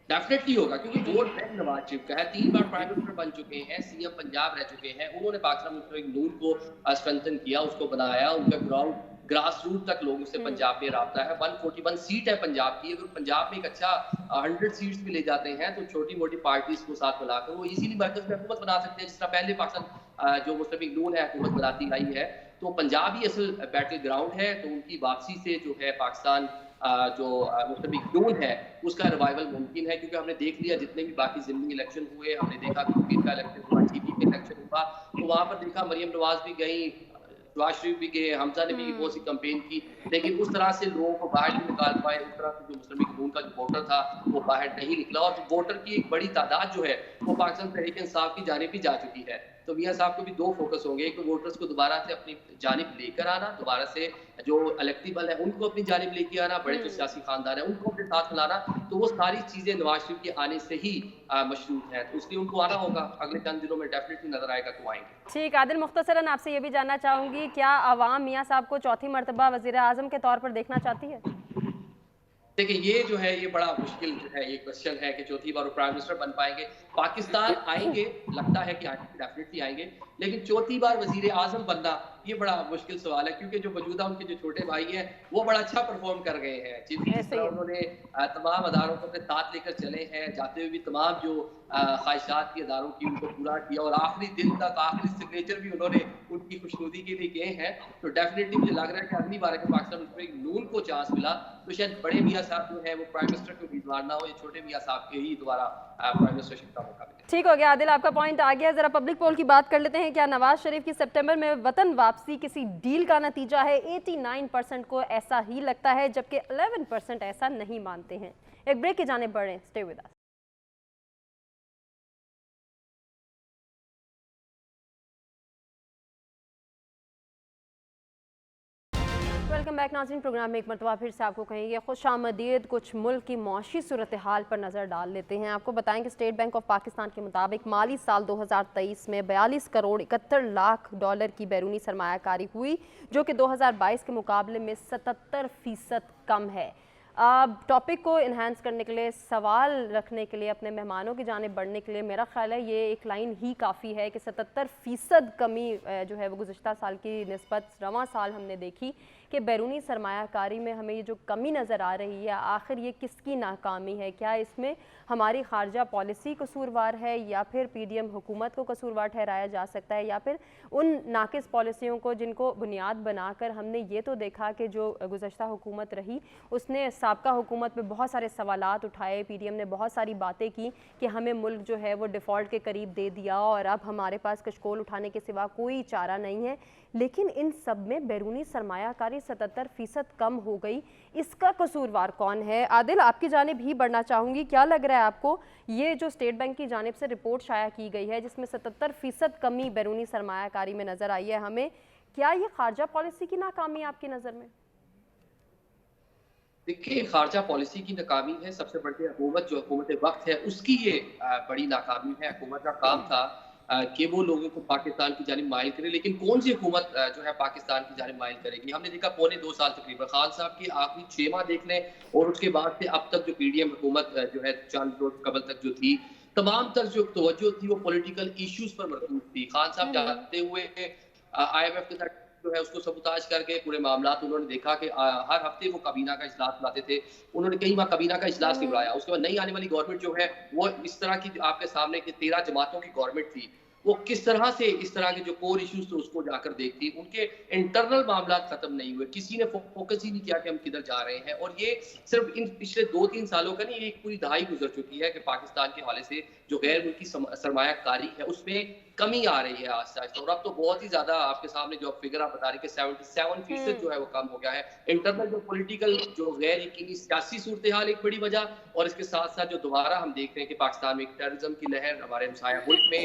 डेफिनेटली होगा, क्योंकि वोट बैंक नवाज शरीफ का है। 3 बार प्राइम मिनिस्टर बन चुके हैं, सीएम पंजाब रह चुके हैं। उन्होंने पाकिस्तान मुस्लिम लीग नून को स्ट्रेंथन किया, उसको बनाया, उनका ग्राउंड ग्रास रूट तक लोगों से पंजाब में राब्ता है। 141 सीट है पंजाब की। अगर पंजाब में एक अच्छा 100 सीट्स भी ले जाते हैं तो छोटी मोटी पार्टीज को साथ मिलाकर वो इजीली मरकज में हुकूमत बना सकते हैं, जिस तरह पहले पाकिस्तान जो मुस्लिम लीग नून है हुकूमत बनाती आई है। तो पंजाब ही असल बैटल ग्राउंड है। तो उनकी वापसी से जो है पाकिस्तान जो मुस्लिम लीग नून है उसका रिवाइवल मुमकिन है। क्योंकि हमने देख लिया जितने भी बाकी ज़िमनी इलेक्शन हुए, हमने देखा कश्मीर का इलेक्शन हुआ, टीपी का इलेक्शन हुआ, तो वहाँ पर देखा मरियम नवाज भी गई, नवाज शरीफ भी गए, हमजा ने भी बहुत सी कैंपेन की, लेकिन उस तरह से लोगों को बाहर नहीं निकाल पाए। उस तरह से जो मुस्लिम लीग नून का जो वोटर था वो बाहर नहीं निकला। और वोटर की एक बड़ी तादाद जो है वो पाकिस्तान तहरीक इंसाफ की जानिब भी जा चुकी है। तो मियां साहब को भी 2 फोकस होंगे, एक तो वोटर्स को दोबारा से अपनी जानिब लेकर आना, दोबारा से जो इलेक्टेबल है उनको अपनी जानिब लेके आना, बड़े जो सियासी खानदान है उनको अपने साथ मिलाना। तो वो सारी चीजें नवाज शरीफ के आने से ही मशरूत हैं, तो इसलिए उनको आना होगा। अगले चंद दिनों में डेफिनेटली नजर आएगा तो आएंगे। ठीक, आदिल, मुख्तसरन आपसे ये भी जानना चाहूंगी, क्या आवाम मियां साहब को चौथी मरतबा वजीर आजम के तौर पर देखना चाहती है? देखिए, ये जो है ये बड़ा मुश्किल जो है ये क्वेश्चन है कि चौथी बार प्राइम मिनिस्टर बन पाएंगे। पाकिस्तान आएंगे, लगता है कि डेफिनेटली आएंगे, लेकिन चौथी बार वजीर आजम बनना ये बड़ा मुश्किल सवाल है। क्योंकि जो मौजूदा उनके जो छोटे भाई हैं वो बड़ा अच्छा परफॉर्म कर गए हैं, जिस तरह उन्होंने तमाम अदारों को अपने साथ लेकर चले हैं, जाते हुए भी तमाम जो ख्वाहिशात की अदारों की उनको पूरा किया और आखिरी दिन तक आखिरी सिग्नेचर भी उन्होंने उनकी खुशनुदी के लिए किए हैं। तो डेफिनेटली मुझे लग रहा है कि अगली बार अगर पाकिस्तान मुस्लिम नून को चांस मिला तो शायद बड़े मियां साहब जो है वो प्राइम मिनिस्टर के उम्मीदवार ना हो, ये छोटे मियां साहब के ही दोबारा प्राइम मिनिस्टरशिप का मौका मिले। ठीक हो गया आदिल, आपका पॉइंट आ गया। जरा पब्लिक पोल की बात कर लेते हैं। क्या नवाज शरीफ की सितंबर में वतन वापसी किसी डील का नतीजा है? 89% को ऐसा ही लगता है, जबकि 11% ऐसा नहीं मानते हैं। एक ब्रेक की जानिब बढ़ें, stay with us. Welcome back नाज़रीन। प्रोग्राम में एक मरतबा फिर से आपको कहेंगे खुशामदीद। कुछ मुल्क की मौशी सूरत हाल पर नज़र डाल लेते हैं। आपको बताएं कि स्टेट बैंक ऑफ पाकिस्तान के मुताबिक माली साल 2023 में 42 करोड़ 71 लाख डॉलर की बैरूनी सरमायाकारी हुई, जो कि 2022 के मुकाबले में 77% कम है। टॉपिक को इन्हांस करने के लिए, सवाल रखने के लिए, अपने मेहमानों की जानिब बढ़ने के लिए मेरा ख्याल है ये एक लाइन ही काफ़ी है कि 77% कमी जो है वो गुज़श्ता साल की निस्बत रवां साल हमने देखी कि बैरूनी सरमायाकारी में हमें ये जो कमी नज़र आ रही है, आखिर ये किसकी नाकामी है? क्या इसमें हमारी खारजा पॉलिसी कसूरवार है, या फिर PDM हुकूमत को कसूरवार ठहराया जा सकता है, या फिर उन नाकिस पॉलिसियों को जिनको बुनियाद बनाकर हमने ये तो देखा कि जो गुज़श्ता हुकूमत रही उसने साबका हुकूमत पे बहुत सारे सवालात उठाए, PDM ने बहुत सारी बातें की कि हमें मुल्क जो है वो डिफ़ॉल्ट के करीब दे दिया और अब हमारे पास कशकोल उठाने के सिवा कोई चारा नहीं है। लेकिन इन सब में बैरूनी सरमायाकारी 77% कम हो गई, इसका कसूरवार कौन है? आदिल, आपकी जानिब ही बढ़ना चाहूँगी, क्या लग रहा है आपको ये जो स्टेट बैंक की जानिब से रिपोर्ट शाया की गई है जिसमें 77% कमी बैरूनी सरमायाकारी में नज़र आई है हमें, क्या ये खारजा पॉलिसी की नाकामी आपकी नज़र में? देखिए, खारजा पॉलिसी की नाकामी है, सबसे बड़ी हुकूमत जो हुकूमत वक्त है उसकी ये बड़ी नाकामी है। हुकूमत का काम था कि वो लोगों को पाकिस्तान की जानिब माइल करे, लेकिन कौन सी हुकूमत जो है पाकिस्तान की जानिब माइल करेगी? हमने देखा पौने 2 साल तकरीबन खान साहब की आखिरी 6 माह देख लें और उसके बाद से अब तक जो PDM हुकूमत जो है चंद रोज कबल तक जो थी, तमाम तर जो तवज्जो थी वो पॉलिटिकल इश्यूज पर मरकूज थी। खान साहब चाहते हुए IMF के साथ जो है उसको सबूताज करके पूरे मामला उन्होंने देखा कि हर हफ्ते वो काबीना का इजलास बुलाते थे, उन्होंने कई बार काबीना का इजलास नहीं बुलाया। उसके बाद नई आने वाली गवर्नमेंट जो है वो इस तरह की आपके सामने की 13 जमातों की गवर्नमेंट थी, वो किस तरह से इस तरह के जो कोर इश्यूज थे उसको जाकर देखती, उनके इंटरनल मामला खत्म नहीं हुए, किसी ने फोकस ही नहीं किया कि हम किधर जा रहे हैं। और ये सिर्फ इन पिछले 2-3 सालों का नहीं, एक पूरी दहाई गुजर चुकी है कि पाकिस्तान के हवाले से जो गैर मुल्की सरमायाकारी है उसमें कमी आ रही है आहिस्ता आहिस्ता। और अब तो बहुत ही ज्यादा आपके सामने जो फिगर आप बता रहे कि 77% जो है वो कम हो गया है। इंटरनल जो पॉलिटिकल जो गैर यकीनी सियासी सूरत हाल एक बड़ी वजह, और इसके साथ साथ जो दोबारा हम देख रहे हैं कि पाकिस्तान में एक टेररिज्म की लहर, हमारे हमसाया मुल्क में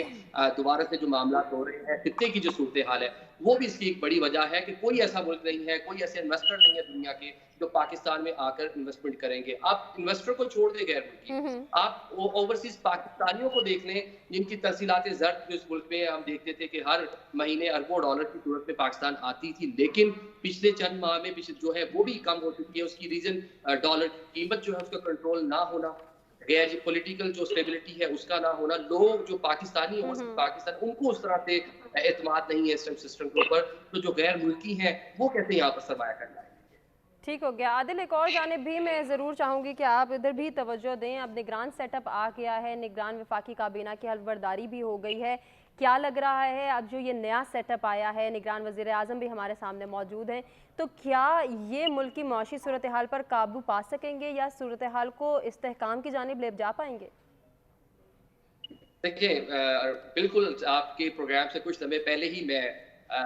दोबारा से जो मामला हो रहे हैं, खित्ते की जो सूरत हाल है, वो भी इसकी एक बड़ी वजह है कि कोई ऐसा मुल्क नहीं है, कोई ऐसे इन्वेस्टर नहीं है दुनिया के जो पाकिस्तान में आकर इन्वेस्टमेंट करेंगे। आप इन्वेस्टर को छोड़ दे गैर मुल्की, आप ओवरसीज पाकिस्तानियों को देख लें जिनकी तहसीलात ज़र्द इस मुल्क में हम देखते थे कि हर महीने अरबों डॉलर की सूरत में पाकिस्तान आती थी, लेकिन पिछले चंद माह में जो है वो भी कम हो चुकी है। उसकी रीजन डॉलर की कीमत जो है उसका कंट्रोल ना होना, गैर पॉलिटिकल जो स्टेबिलिटी है उसका ना होना, लोग जो पाकिस्तानी और पाकिस्तान उनको उस तरह से एतमाद नहीं है सिस्टम के ऊपर, तो जो गैर मुल्की हैं वो कैसे यहाँ पर सरमाया करना है। ठीक हो गया। आदिल, एक और जानिब भी मैं ज़रूर चाहूँगी कि आप इधर भी तवज्जो दें। अब निगरान सेटअप आ गया है, निगरान वफाकी काबीना की हलफबरदारी भी हो गई है, क्या लग रहा है अब जो ये नया सेटअप आया है, निगरान वज़ीर आज़म भी हमारे सामने मौजूद हैं, तो क्या ये मुल्क की मौशी सूरत हाल पर काबू पा सकेंगे या सूरत हाल को इस्तेहकाम की जानिब ले जा पाएंगे? देखिए, बिल्कुल आपके प्रोग्राम से कुछ समय पहले ही मैं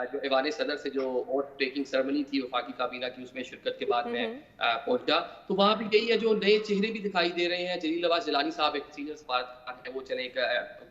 जो ऐवान सदर से जो ओथ टेकिंग सेरेमनी थी वफाकी काबीना की, उसमें शिरकत के बाद मैं पहुंचा, तो वहाँ भी यही है, जो नए चेहरे भी दिखाई दे रहे हैं। जलील अब्बास जिलानी साहब एक सीनियर सफारतकार है, वो चले, एक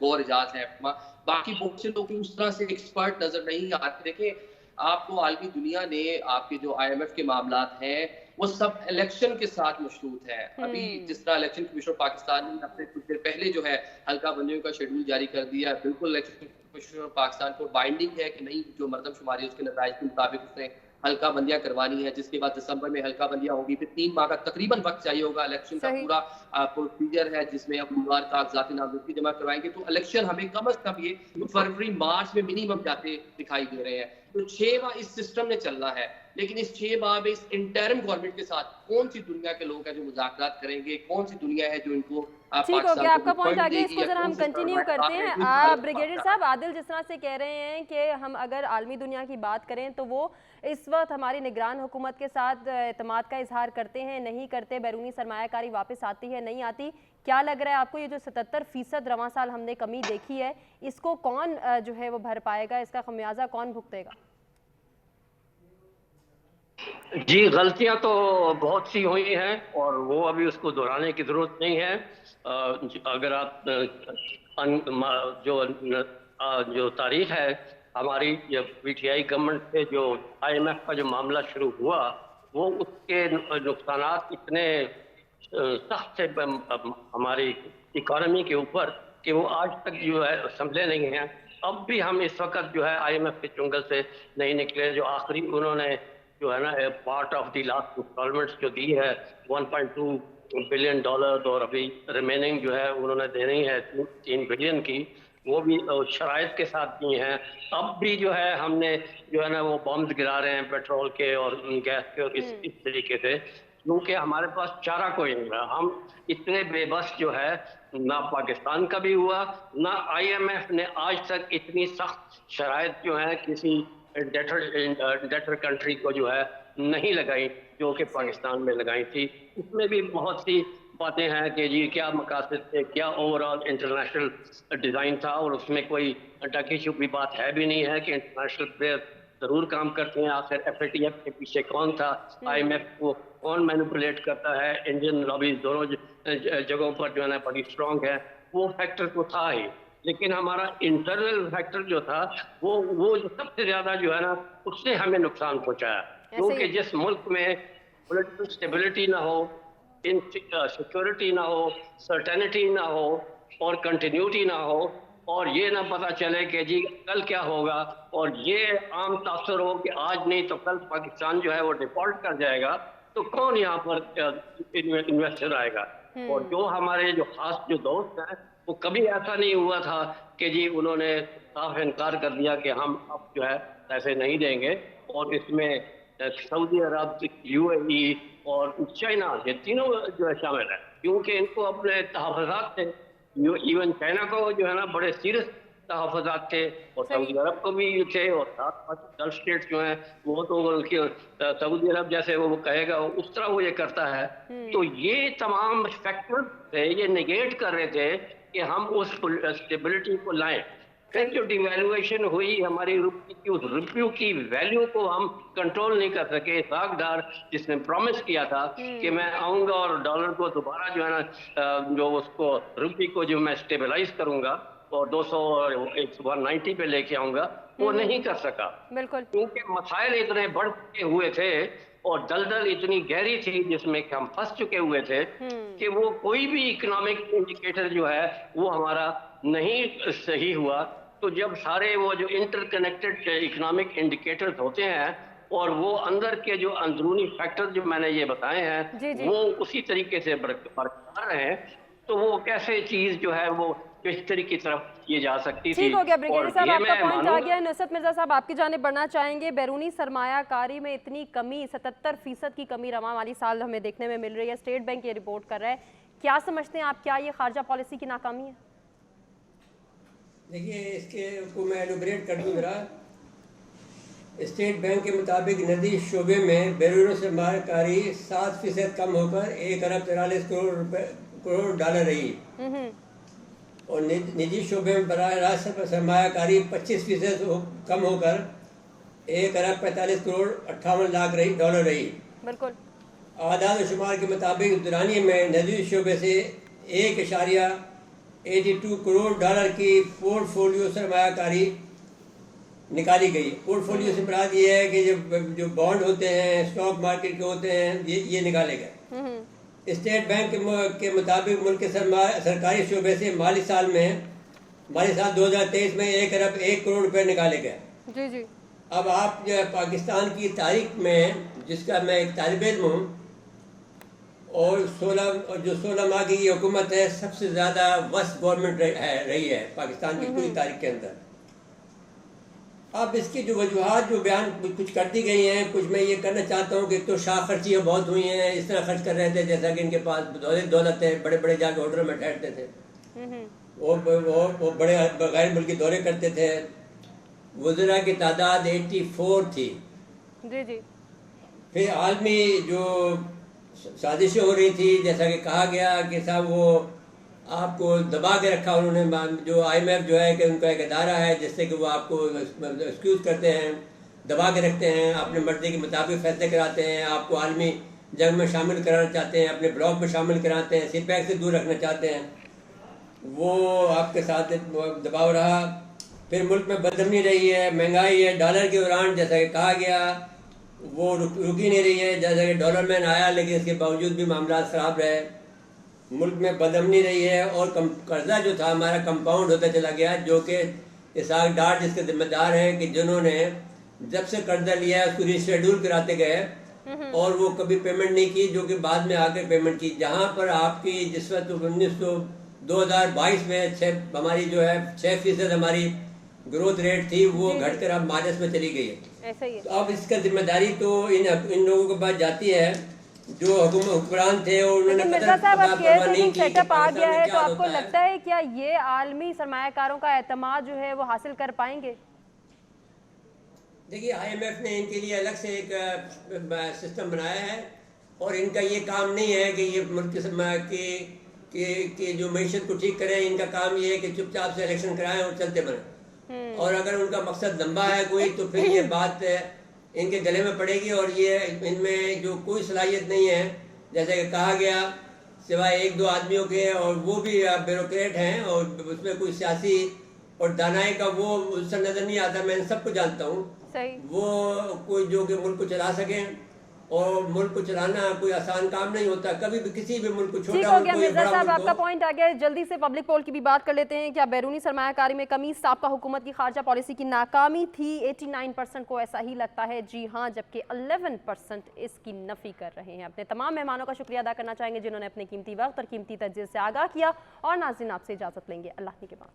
गौर एजाज है, बाकी बहुत से लोग उस तरह से एक्सपर्ट नजर नहीं आते। देखें, आपको आलमी दुनिया ने आपके जो IMF के मामला हैं वो सब इलेक्शन के साथ मशरूत है। अभी जिस तरह इलेक्शन कमीशन पाकिस्तान ने अपने कुछ देर पहले जो है हल्का बंदियों का शेड्यूल जारी कर दिया, बिल्कुल इलेक्शन कमीशन पाकिस्तान को बाइंडिंग है कि नहीं, जो मरदमशुमारी उसके नताइज के मुताबिक उसने हल्का बंदियां करवानी है, जिसके बाद दिसंबर में हल्का बंदियां होगी, फिर 3 माह का तकरीबन वक्त चाहिए होगा। इलेक्शन का पूरा प्रोसीजर है जिसमें अब उम्मीदवार कागजात नामजदगी जमा करवाएंगे, तो इलेक्शन हमें कम अज कम ये फरवरी मार्च में मिनिमम जाते दिखाई दे रहे हैं। तो 6 माह इस सिस्टम ने चलना है, लेकिन इस 6 माह में इस इंटरिम गवर्नमेंट के साथ कौन सी दुनिया के लोग हैं जो मुज़ाकरात करेंगे, कौन सी दुनिया है जो इनको ठीक हो गया आपका पॉइंट आगे, इसको जरा हम कंटिन्यू करते हैं। ब्रिगेडियर साहब, आदिल जिस तरह से कह रहे हैं कि हम अगर आलमी दुनिया की बात करें तो वो इस वक्त हमारी निगरान हुकूमत के साथ एतमाद का इजहार करते हैं, नहीं करते, बैरूनी सरमायाकारी वापस आती है, नहीं आती, क्या लग रहा है आपको ये जो 77% रवां साल हमने कमी देखी है, इसको कौन जो है वो भर पाएगा, इसका खमियाजा कौन भुगतेगा? जी, गलतियां तो बहुत सी हुई हैं और वो अभी उसको दोहराने की ज़रूरत नहीं है। अगर आप जो तारीख है हमारी, PTI गवर्नमेंट से जो IMF का जो मामला शुरू हुआ, वो उसके नुकसानात इतने सख्त थे हमारी इकॉनमी के ऊपर कि वो आज तक जो है संभले नहीं हैं। अब भी हम इस वक्त जो है IMF के चुंगल से नहीं निकले। जो आखिरी उन्होंने जो है ना part of the last installments जो दी है $1.2 बिलियन, और अभी रिमेनिंग जो है उन्होंने देनी है 3 बिलियन की, वो भी शराइत के साथ दी हैं। अब भी जो है हमने जो है ना वो बम्स गिरा रहे हैं पेट्रोल के और गैस के और इस तरीके से, क्योंकि हमारे पास चारा कोई नहीं है। हम इतने बेबस जो है, ना पाकिस्तान का भी हुआ, ना IMF ने आज तक इतनी सख्त शराइत जो है किसी डेटर कंट्री को जो है नहीं लगाई जो कि पाकिस्तान में लगाई थी। इसमें भी बहुत सी बातें हैं कि जी क्या मकासद थे, क्या ओवरऑल इंटरनेशनल डिज़ाइन था, और उसमें कोई ढकी छुपी बात है भी नहीं है कि इंटरनेशनल प्लेयर ज़रूर काम करते हैं। आखिर FATF के पीछे कौन था, IMF को कौन मैनिपुलेट करता है, इंडियन लॉबीज दोनों जगहों पर जो है ना बड़ी स्ट्रॉन्ग है, वो फैक्टर तो था ही। लेकिन हमारा इंटरनल फैक्टर जो था वो जो सबसे ज़्यादा जो है ना उससे हमें नुकसान पहुँचाया, क्योंकि जिस मुल्क में पॉलिटिकल स्टेबिलिटी ना हो, सिक्योरिटी ना हो, सर्टेनिटी ना हो और कंटिन्यूटी ना हो, और ये ना पता चले कि जी कल क्या होगा, और ये आम तासर हो कि आज नहीं तो कल पाकिस्तान जो है वो डिफॉल्ट कर जाएगा, तो कौन यहाँ पर इन्वेस्टर आएगा। और जो हमारे जो खास जो दोस्त हैं, वो कभी ऐसा नहीं हुआ था कि जी उन्होंने साफ इनकार कर दिया कि हम अब जो है पैसे नहीं देंगे। और इसमें सऊदी अरब, UAE और चाइना, ये तीनों जो है शामिल है, क्योंकि इनको अपने तहफ़्फ़ुज़ात थे। इवन चाइना को जो है ना बड़े सीरियस तहफ़्फ़ुज़ात थे, और सऊदी अरब को भी थे, और साथ गल्फ स्टेट जो हैं वो तो उनकी सऊदी अरब जैसे वो कहेगा उस तरह वो ये करता है। तो ये तमाम फैक्टर थे, ये निगेट कर रहे थे कि हम उस स्टेबिलिटी को लाएं। फिर जो डिवैल्यूएशन हुई हमारी रुपये की, उस रुपये की वैल्यू को हम कंट्रोल नहीं कर सके। सागदार जिसने प्रॉमिस किया था कि मैं आऊँगा और डॉलर को दोबारा जो है ना जो उसको रुपये को जो मैं स्टेबलाइज करूँगा और 200 और 190 पे लेके आऊँगा, वो नहीं कर सका। बिल्कुल, क्योंकि मसाइल इतने बढ़ चुके हुए थे और दलदल इतनी गहरी थी जिसमें कि हम फंस चुके हुए थे कि वो कोई भी इकोनॉमिक इंडिकेटर जो है वो हमारा नहीं सही हुआ। तो जब सारे वो जो इंटरकनेक्टेड इकोनॉमिक इंडिकेटर्स होते हैं और वो अंदर के जो अंदरूनी फैक्टर जो मैंने ये बताए हैं वो उसी तरीके से बरकरार रहे हैं, तो वो कैसे चीज जो है वो बेहतरी की तरफ ये जा सकती थी। ठीक हो गया ब्रिगेडियर साहब, आपका पॉइंट आ गया। नुसरत मिर्जा साहब, आपकी जानिब बढ़ना चाहेंगे। बैरूनी सरमायाकारी में इतनी कमी, 77% की कमी रवां वाली साल हमें देखने में मिल रही है, स्टेट बैंक ये रिपोर्ट कर रहा है। क्या समझते हैं आप, क्या ये खारजा पॉलिसी की नाकामी है? देखिए, इसके को मैं एलुबरेट कर दूँ जरा। स्टेट बैंक के मुताबिक नदी शोबे में बैरून सरमायाकारी 7% कम होकर 1 अरब 43 करोड़ डॉलर रही, और निजी शोबे में बराह रास्त सरमायाकारी 25% कम होकर 1 अरब 45 करोड़ 58 लाख डॉलर रही। बिल्कुल। आदाद शुमार के मुताबिक दुरानी में निजी शोबे से 1.82 करोड़ डॉलर की पोर्टफोलियो सरमायाकारी निकाली गई। पोर्टफोलियो से मुराद ये है कि जो बॉन्ड होते हैं, स्टॉक मार्केट के होते हैं, ये निकाले गए। स्टेट बैंक के मुताबिक मुल्क के सरकारी शोबे से माली साल 2023 में 1 अरब 1 करोड़ रुपए निकाले गए। जी जी। अब आप जो है पाकिस्तान की तारीख में, जिसका मैं एक तालिब इल्म हूँ, और 16 माह की ये हुकूमत है, सबसे ज़्यादा वर्स्ट गवर्नमेंट रही है पाकिस्तान की पूरी तारीख के अंदर। अब इसकी जो वजूहात जो बयान कुछ कर दी गई हैं, कुछ मैं ये करना चाहता हूँ कि तो शाह खर्चियाँ बहुत हुई हैं, इस तरह खर्च कर रहे थे जैसा कि इनके पास दौलत है, बड़े बड़े जाके होटल में ठहरते थे, वो बड़े गैर मुल्की दौरे करते थे। वज़रा की तादाद 84 थी। जी जी। फिर आलमी जो साजिशें हो रही थी, जैसा कि कहा गया कि साहब वो आपको दबा के रखा उन्होंने, जो IMF जो है कि उनका एक अदारा है जिससे कि वो आपको एक्सक्यूज़ करते हैं, दबा के रखते हैं, अपने मर्जी के मुताबिक फैसले कराते हैं, आपको आलमी जंग में शामिल कराना चाहते हैं, अपने ब्लॉक में शामिल कराते हैं, CPEC से दूर रखना चाहते हैं, वो आपके साथ दबाव रहा। फिर मुल्क में बदअमनी रही है, महंगाई है, डॉलर की उड़ान जैसा कि कहा गया वो रुकी नहीं रही है। जैसा कि डॉलर मैन आया लेकिन इसके बावजूद भी मामला ख़राब रहे, मुल्क में बदअमनी रही है, और कर्जा जो था हमारा कंपाउंड होता चला गया, जो कि इसहाक डार जिसके जिम्मेदार हैं कि जिन्होंने जब से कर्जा लिया है उसको रिशेड्यूल कराते गए اور وہ کبھی پیمنٹ نہیں کی, جو کہ بعد میں آ کے پیمنٹ کی. جہاں پر آپ کی جس وقت 2022 میں ہماری جو ہے 6% ہماری گروتھ ریٹ تھی, وہ گھٹ کر اب مائنس میں چلی گئی ہے. ایسا ہی ہے. تو اب اس کا ذمہ داری تو ان لوگوں کے پاس جاتی ہے جو حکمران تھے, اور انہوں نے مرزا صاحب اب کیئر ٹیکنگ کی سیٹ اپ آ گیا ہے, تو آپ کو ہے. لگتا ہے کیا یہ عالمی سرمایہ کاروں کا اعتماد جو ہے وہ حاصل کر پائیں گے؟ دیکھیے آئی ایم ایف نے ان کے لیے الگ سے ایک سسٹم بنایا ہے, اور ان کا یہ کام نہیں ہے کہ یہ ملک کی جو معیشت کو ٹھیک کریں. ان کا کام یہ ہے کہ چپ چاپ سے الیکشن کرائیں اور چلتے بنیں, اور اگر ان کا مقصد لمبا ہے کوئی تو پھر یہ بات ان کے گلے میں پڑے گی, اور یہ ان میں جو کوئی صلاحیت نہیں ہے, جیسے کہ کہا گیا, سوائے 1-2 آدمیوں کے, اور وہ بھی بیوروکریٹ ہیں, اور اس میں کوئی سیاسی اور دانائی کا وہ اس سے نظر نہیں آتا. میں ان سب کو جانتا ہوں, وہ کوئی جو کہ ملک کو چلا سکیں, اور ملک کو چلانا کوئی آسان کام نہیں ہوتا کبھی بھی, کسی بھی ملک کو, چھوٹا ملک ہو یا بڑا صاحب ملک آپ کا ہو. پوائنٹ آ گیا. جلدی سے پبلک پول کی بھی بات کر لیتے ہیں. کیا بیرونی سرمایہ کاری میں کمی سابقہ حکومت کی خارجہ پالیسی کی ناکامی تھی؟ 89% کو ایسا ہی لگتا ہے جی ہاں, جبکہ 11% اس کی نفی کر رہے ہیں. اپنے تمام مہمانوں کا شکریہ ادا کرنا چاہیں گے جنہوں نے اپنے قیمتی وقت اور قیمتی تجزیے سے آگاہ کیا, اور ناظرین آپ سے اجازت لیں گے اللہ کے بعد.